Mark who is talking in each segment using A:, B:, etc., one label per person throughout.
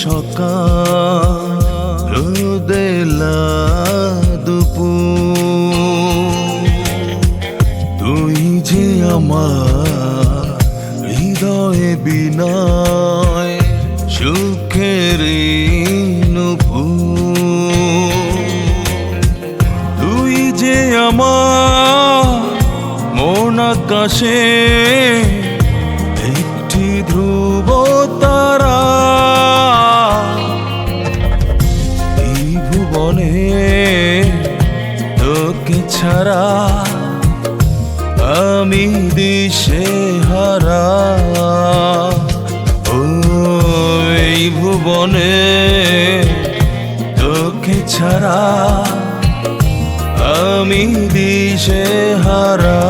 A: সকাল রোদেলা দুপুর, তুই যে আমার হৃদয়ে বিনয় সুখের নূপুর, তুই যে আমার মন আকাশে একটি ধ্রুব তারা, এই ভুবনে তোকে ছাড়া আমি দিশে হারা। ও এই ভুবনে তোকে ছাড়া আমি দিশে হারা।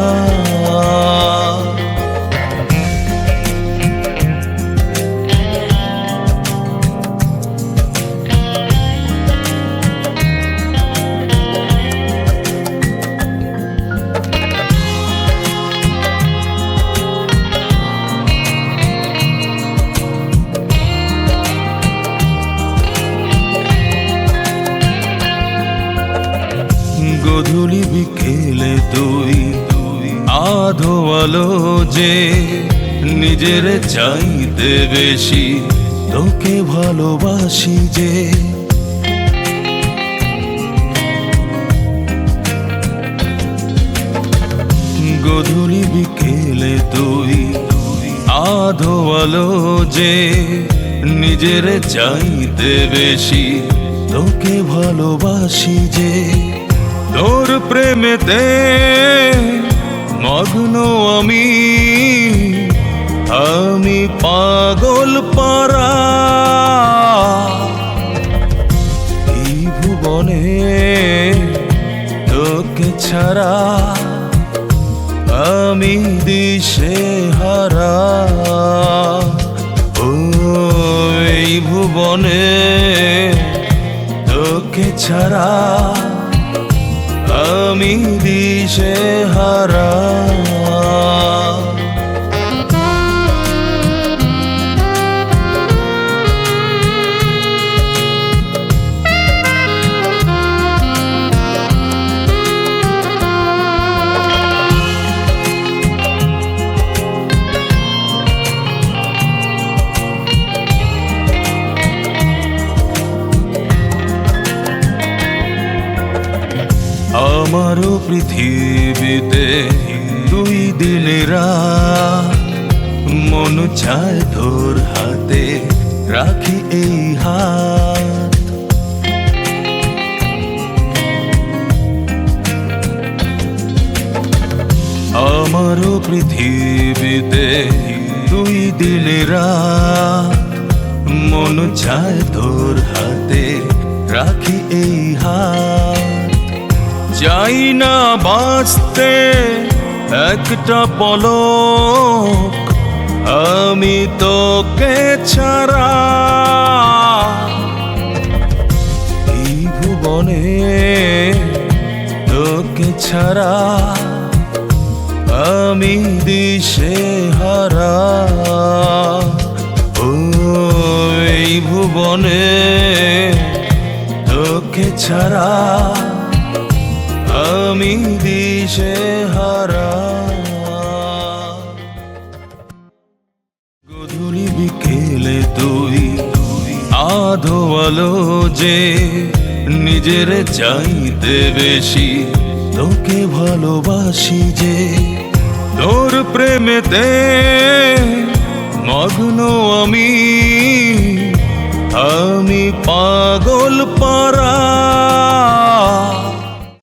A: গধূলি বিকেলে তুই আধো আলো যে নিজের চাইতে বেশি তোকে ভালোবাসি যে, গধূলি বিকেলে তুই আধো আলো যে নিজের চাইতে বেশি তোকে ভালোবাসি যে, তোর প্রেমেতে মগ্ন আমি আমি পাগল পারা, এই ভুবনে তোকে ছাড়া আমি দিশে হারা। ও এই ভুবনে তোকে ছাড়া আমি দিশে হারা। আমারও পৃথিবীতে দুই দিনের রাত, মন চায় তোর হাতে রাখি এই হাত। আমারও পৃথিবীতে দুই দিনের রাত, মন চায় তোর হাতে রাখি এই হাত। চাই না বাঁচতে একটা পলক আমি তোকে ছাড়া, এই ভুবনে তোকে ছাড়া আমি দিশে হারা। ও এই ভুবনে তোকে ছাড়া আমি দিশে হারা। গধূলি বিকেলে তুই আধো আলো যে নিজের চাইতে বেশি তোকে ভালোবাসি যে, তোর প্রেমেতে মগ্ন আমি আমি পাগল পারা,